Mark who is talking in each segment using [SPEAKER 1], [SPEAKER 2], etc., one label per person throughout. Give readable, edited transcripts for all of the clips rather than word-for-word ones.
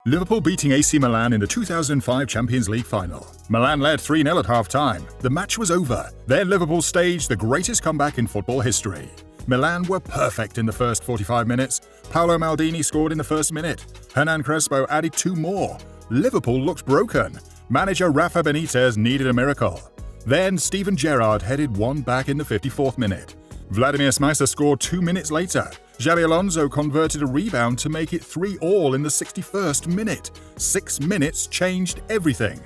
[SPEAKER 1] Liverpool beating AC Milan in the 2005 Champions League final. Milan led 3-0 at half-time. The match was over. Then Liverpool staged the greatest comeback in football history. Milan were perfect in the first 45 minutes. Paolo Maldini scored in the first minute. Hernan Crespo added 2 more. Liverpool looked broken. Manager Rafa Benitez needed a miracle. Then Steven Gerrard headed one back in the 54th minute. Vladimir Smicer scored 2 minutes later. Xabi Alonso converted a rebound to make it 3-3 in the 61st minute. 6 minutes changed everything.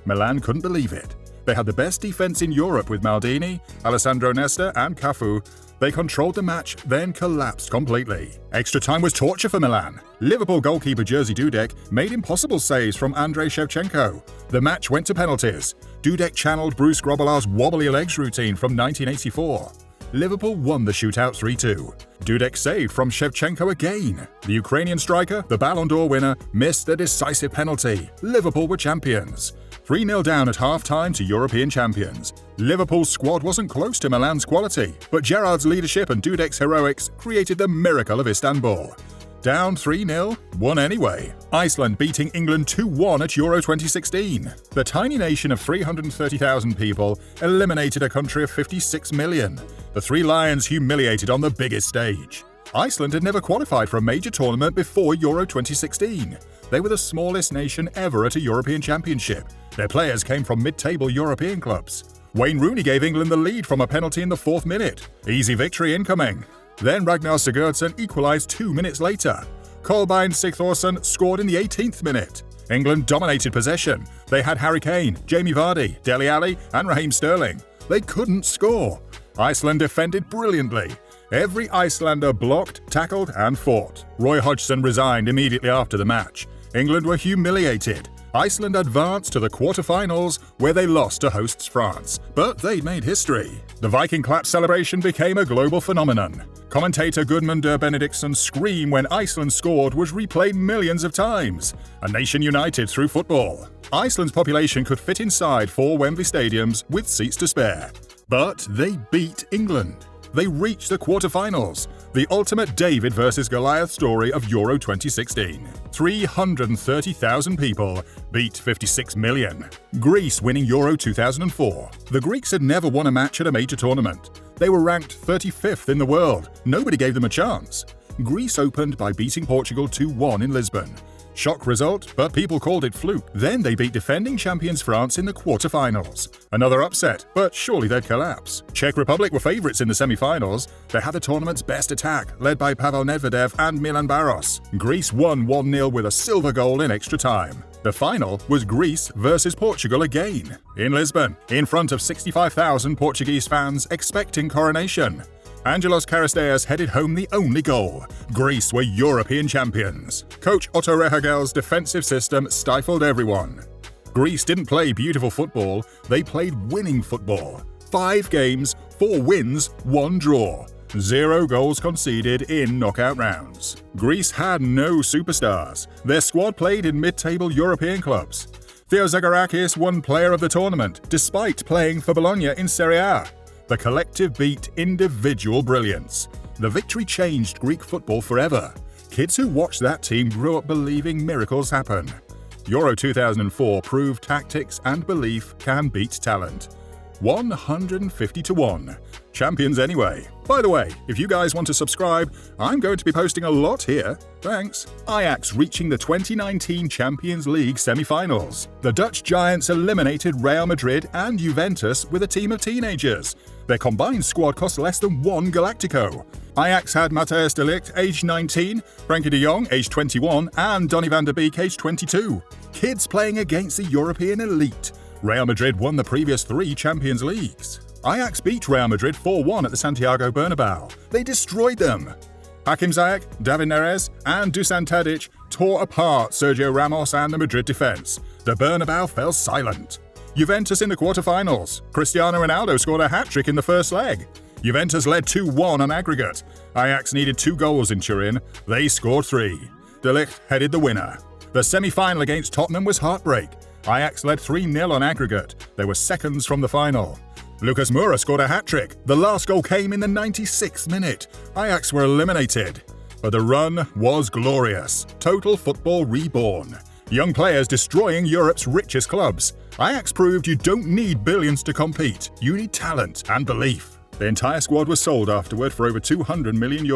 [SPEAKER 1] Milan couldn't believe it. They had the best defense in Europe with Maldini, Alessandro Nesta and Cafu. They controlled the match, then collapsed completely. Extra time was torture for Milan. Liverpool goalkeeper Jerzy Dudek made impossible saves from Andrei Shevchenko. The match went to penalties. Dudek channeled Bruce Grobbelaar's wobbly legs routine from 1984. Liverpool won the shootout 3-2. Dudek saved from Shevchenko again. The Ukrainian striker, the Ballon d'Or winner, missed the decisive penalty. Liverpool were champions. 3-0 down at half-time to European champions. Liverpool's squad wasn't close to Milan's quality, but Gerrard's leadership and Dudek's heroics created the miracle of Istanbul. Down 3-0, won anyway. Iceland beating England 2-1 at Euro 2016. The tiny nation of 330,000 people eliminated a country of 56 million. The Three Lions humiliated on the biggest stage. Iceland had never qualified for a major tournament before Euro 2016. They were the smallest nation ever at a European Championship. Their players came from mid-table European clubs. Wayne Rooney gave England the lead from a penalty in the 4th minute. Easy victory incoming. Then Ragnar Sigurdsson equalised 2 minutes later. Kolbeinn Sigþórsson scored in the 18th minute. England dominated possession. They had Harry Kane, Jamie Vardy, Dele Alli and Raheem Sterling. They couldn't score. Iceland defended brilliantly. Every Icelander blocked, tackled and fought. Roy Hodgson resigned immediately after the match. England were humiliated. Iceland advanced to the quarter-finals, where they lost to hosts France, but they'd made history. The Viking clap celebration became a global phenomenon. Commentator Gudmund Benediktson's scream when Iceland scored was replayed millions of times. A nation united through football. Iceland's population could fit inside 4 Wembley stadiums with seats to spare. But they beat England. They reached the quarter-finals, the ultimate David versus Goliath story of Euro 2016. 330,000 people beat 56 million. Greece winning Euro 2004. The Greeks had never won a match at a major tournament. They were ranked 35th in the world. Nobody gave them a chance. Greece opened by beating Portugal 2-1 in Lisbon. Shock result, but people called it fluke. Then they beat defending champions France in the quarter-finals. Another upset, but surely they'd collapse. Czech Republic were favourites in the semi-finals. They had the tournament's best attack, led by Pavel Nedvěd and Milan Baros. Greece won 1-0 with a silver goal in extra time. The final was Greece versus Portugal again, in Lisbon, in front of 65,000 Portuguese fans expecting coronation. Angelos Karisteas headed home the only goal. Greece were European champions. Coach Otto Rehagel's defensive system stifled everyone. Greece didn't play beautiful football, they played winning football. 5 games, 4 wins, 1 draw. 0 goals conceded in knockout rounds. Greece had no superstars. Their squad played in mid-table European clubs. Theo Zagorakis won Player of the Tournament, despite playing for Bologna in Serie A. The collective beat individual brilliance. The victory changed Greek football forever. Kids who watched that team grew up believing miracles happen. Euro 2004 proved tactics and belief can beat talent. 150-1. Champions anyway. By the way, if you guys want to subscribe, I'm going to be posting a lot here. Thanks. Ajax reaching the 2019 Champions League semi-finals. The Dutch giants eliminated Real Madrid and Juventus with a team of teenagers. Their combined squad cost less than 1 Galactico. Ajax had Matthijs de Ligt, aged 19, Frankie de Jong, aged 21, and Donny van der Beek, aged 22. Kids playing against the European elite. Real Madrid won the previous 3 Champions Leagues. Ajax beat Real Madrid 4-1 at the Santiago Bernabeu. They destroyed them. Hakim Ziyech, David Neres, and Dusan Tadic tore apart Sergio Ramos and the Madrid defense. The Bernabeu fell silent. Juventus in the quarter-finals. Cristiano Ronaldo scored a hat-trick in the first leg. Juventus led 2-1 on aggregate. Ajax needed 2 goals in Turin. They scored 3. De Ligt headed the winner. The semi-final against Tottenham was heartbreak. Ajax led 3-0 on aggregate. They were seconds from the final. Lucas Moura scored a hat-trick. The last goal came in the 96th minute. Ajax were eliminated. But the run was glorious. Total football reborn. Young players destroying Europe's richest clubs. Ajax proved you don't need billions to compete, you need talent and belief. The entire squad was sold afterward for over €200 million,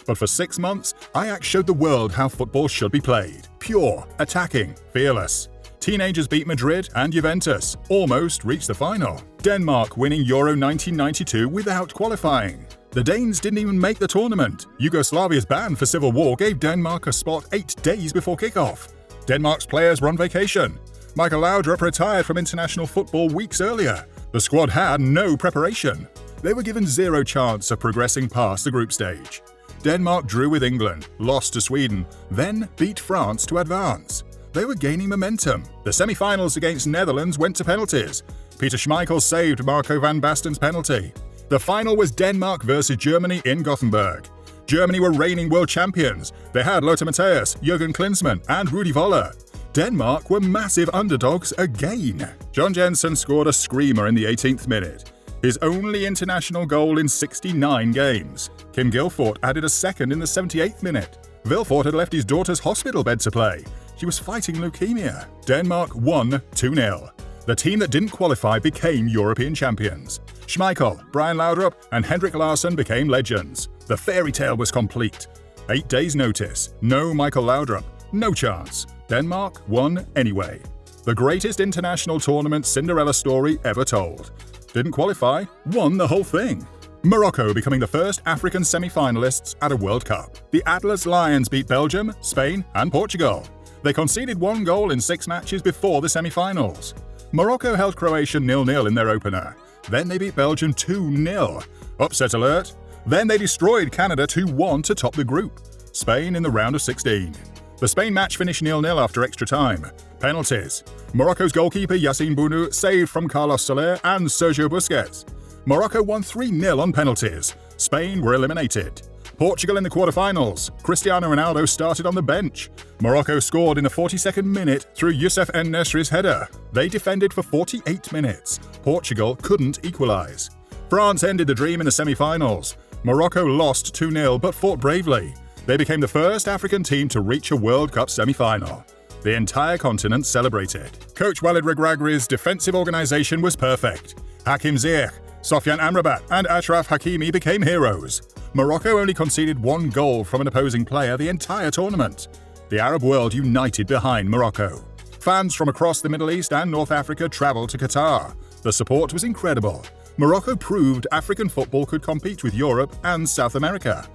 [SPEAKER 1] but for 6 months, Ajax showed the world how football should be played. Pure, attacking, fearless. Teenagers beat Madrid and Juventus, almost reached the final. Denmark winning Euro 1992 without qualifying. The Danes didn't even make the tournament. Yugoslavia's ban for civil war gave Denmark a spot 8 days before kickoff. Denmark's players were on vacation. Michael Laudrup retired from international football weeks earlier. The squad had no preparation. They were given zero chance of progressing past the group stage. Denmark drew with England, lost to Sweden, then beat France to advance. They were gaining momentum. The semi-finals against Netherlands went to penalties. Peter Schmeichel saved Marco van Basten's penalty. The final was Denmark versus Germany in Gothenburg. Germany were reigning world champions. They had Lothar Matthäus, Jürgen Klinsmann, and Rudi Völler. Denmark were massive underdogs again. John Jensen scored a screamer in the 18th minute. His only international goal in 69 games. Kim Gilfort added a second in the 78th minute. Vilfort had left his daughter's hospital bed to play. She was fighting leukemia. Denmark won 2-0. The team that didn't qualify became European champions. Schmeichel, Brian Laudrup, and Henrik Larsson became legends. The fairy tale was complete. 8 days' notice. No Michael Laudrup. No chance. Denmark won anyway. The greatest international tournament Cinderella story ever told. Didn't qualify, won the whole thing. Morocco becoming the first African semi-finalists at a World Cup. The Atlas Lions beat Belgium, Spain, and Portugal. They conceded 1 goal in 6 matches before the semi-finals. Morocco held Croatia 0-0 in their opener. Then they beat Belgium 2-0. Upset alert. Then they destroyed Canada 2-1 to top the group. Spain in the round of 16. The Spain match finished 0-0 after extra time. Penalties. Morocco's goalkeeper Yassine Bounou saved from Carlos Soler and Sergio Busquets. Morocco won 3-0 on penalties. Spain were eliminated. Portugal in the quarterfinals. Cristiano Ronaldo started on the bench. Morocco scored in the 42nd minute through Youssef En-Nesyri's header. They defended for 48 minutes. Portugal couldn't equalise. France ended the dream in the semi-finals. Morocco lost 2-0 but fought bravely. They became the first African team to reach a World Cup semi-final. The entire continent celebrated. Coach Walid Regragui's defensive organisation was perfect. Hakim Ziyech, Sofiane Amrabat, and Achraf Hakimi became heroes. Morocco only conceded 1 goal from an opposing player the entire tournament. The Arab world united behind Morocco. Fans from across the Middle East and North Africa travelled to Qatar. The support was incredible. Morocco proved African football could compete with Europe and South America.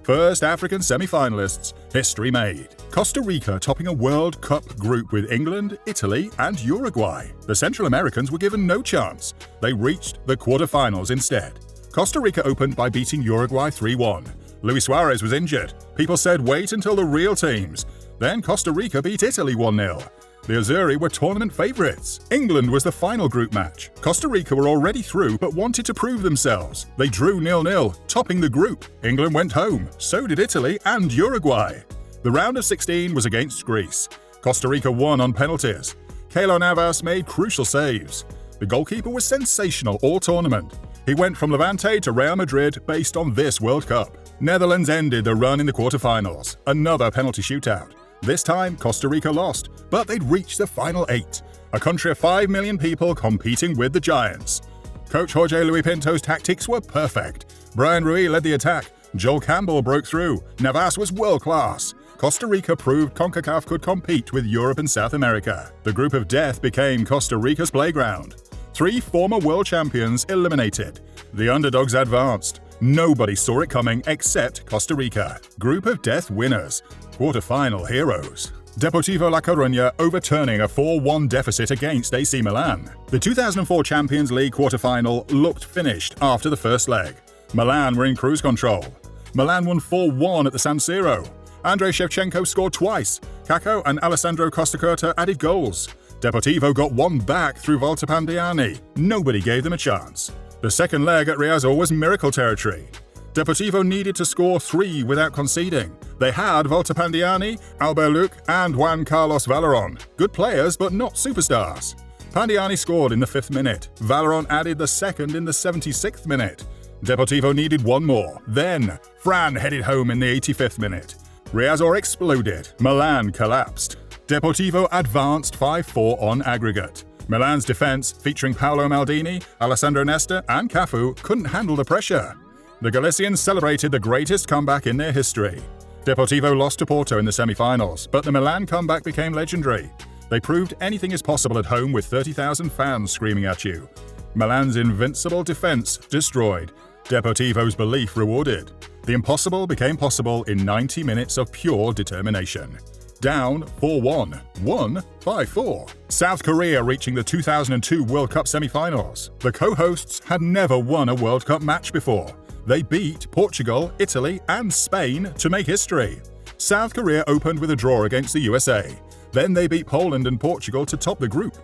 [SPEAKER 1] First African semi-finalists, history made. Costa Rica topping a World Cup group with England, Italy, and Uruguay. The Central Americans were given no chance. They reached the quarterfinals instead. Costa Rica opened by beating Uruguay 3-1. Luis Suarez was injured. People said wait until the real teams. Then Costa Rica beat Italy 1-0. The Azzurri were tournament favourites. England was the final group match. Costa Rica were already through but wanted to prove themselves. They drew 0-0, topping the group. England went home. So did Italy and Uruguay. The round of 16 was against Greece. Costa Rica won on penalties. Keylor Navas made crucial saves. The goalkeeper was sensational all tournament. He went from Levante to Real Madrid based on this World Cup. Netherlands ended the run in the quarterfinals. Another penalty shootout. This time, Costa Rica lost, but they'd reached the final 8. A country of 5 million people competing with the Giants. Coach Jorge Luis Pinto's tactics were perfect. Brian Rui led the attack. Joel Campbell broke through. Navas was world-class. Costa Rica proved CONCACAF could compete with Europe and South America. The group of death became Costa Rica's playground. 3 former world champions eliminated. The underdogs advanced. Nobody saw it coming except Costa Rica. Group of death winners. Quarter-final heroes. Deportivo La Coruña overturning a 4-1 deficit against AC Milan. The 2004 Champions League quarter-final looked finished after the first leg. Milan were in cruise control. Milan won 4-1 at the San Siro. Andrei Shevchenko scored twice. Kakko and Alessandro Costacurta added goals. Deportivo got 1 back through Walter Pandiani. Nobody gave them a chance. The second leg at Riazor was miracle territory. Deportivo needed to score 3 without conceding. They had Walter Pandiani, Albert Luc, and Juan Carlos Valeron. Good players, but not superstars. Pandiani scored in the 5th minute. Valeron added the second in the 76th minute. Deportivo needed 1 more. Then, Fran headed home in the 85th minute. Riazor exploded. Milan collapsed. Deportivo advanced 5-4 on aggregate. Milan's defense, featuring Paolo Maldini, Alessandro Nesta and Cafu, couldn't handle the pressure. The Galicians celebrated the greatest comeback in their history. Deportivo lost to Porto in the semi-finals, but the Milan comeback became legendary. They proved anything is possible at home with 30,000 fans screaming at you. Milan's invincible defense destroyed. Deportivo's belief rewarded. The impossible became possible in 90 minutes of pure determination. Down 4-1, won 5-4. South Korea reaching the 2002 World Cup semi-finals. The co-hosts had never won a World Cup match before. They beat Portugal, Italy and Spain to make history. South Korea opened with a draw against the USA. Then they beat Poland and Portugal to top the group.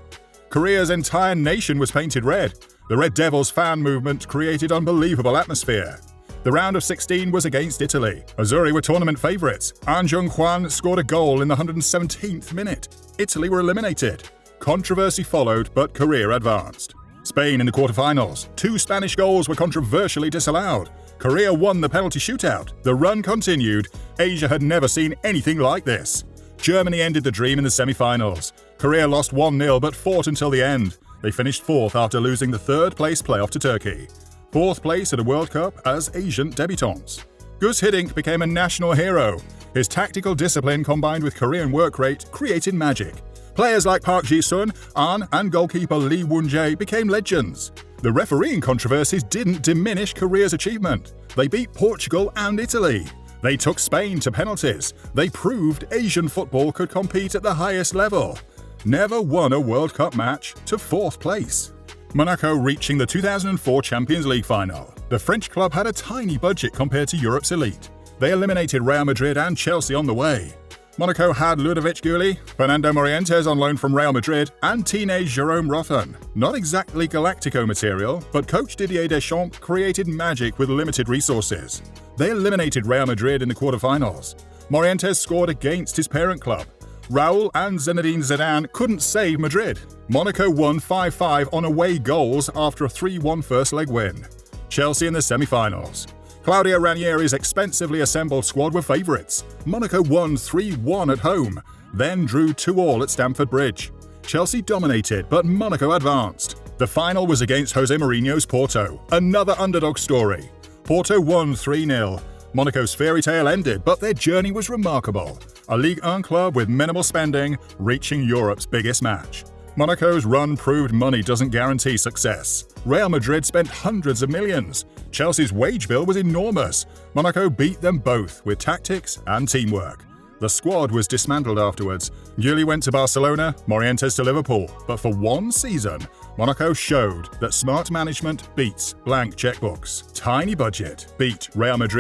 [SPEAKER 1] Korea's entire nation was painted red. The Red Devils fan movement created unbelievable atmosphere. The round of 16 was against Italy. Azzurri were tournament favourites. Ahn Jung-hwan scored a goal in the 117th minute. Italy were eliminated. Controversy followed, but Korea advanced. Spain in the quarterfinals. 2 Spanish goals were controversially disallowed. Korea won the penalty shootout. The run continued. Asia had never seen anything like this. Germany ended the dream in the semi-finals. Korea lost 1-0 but fought until the end. They finished 4th after losing the 3rd-place playoff to Turkey. 4th place at a World Cup as Asian debutants. Gus Hiddink became a national hero. His tactical discipline combined with Korean work rate created magic. Players like Park Ji-sun, Ahn and goalkeeper Lee Woon-jae became legends. The refereeing controversies didn't diminish Korea's achievement. They beat Portugal and Italy. They took Spain to penalties. They proved Asian football could compete at the highest level. Never won a World Cup match to 4th place. Monaco reaching the 2004 Champions League final. The French club had a tiny budget compared to Europe's elite. They eliminated Real Madrid and Chelsea on the way. Monaco had Ludovic Gulli, Fernando Morientes on loan from Real Madrid, and teenage Jerome Rothan. Not exactly Galactico material, but coach Didier Deschamps created magic with limited resources. They eliminated Real Madrid in the quarterfinals. Morientes scored against his parent club. Raul and Zinedine Zidane couldn't save Madrid. Monaco won 5-5 on away goals after a 3-1 first leg win. Chelsea in the semi-finals. Claudio Ranieri's expensively assembled squad were favourites. Monaco won 3-1 at home, then drew 2-2 at Stamford Bridge. Chelsea dominated, but Monaco advanced. The final was against Jose Mourinho's Porto, another underdog story. Porto won 3-0. Monaco's fairy tale ended, but their journey was remarkable. A Ligue 1 club with minimal spending, reaching Europe's biggest match. Monaco's run proved money doesn't guarantee success. Real Madrid spent hundreds of millions. Chelsea's wage bill was enormous. Monaco beat them both with tactics and teamwork. The squad was dismantled afterwards. Gulli went to Barcelona, Morientes to Liverpool. But for one season, Monaco showed that smart management beats blank checkbooks. Tiny budget beat Real Madrid.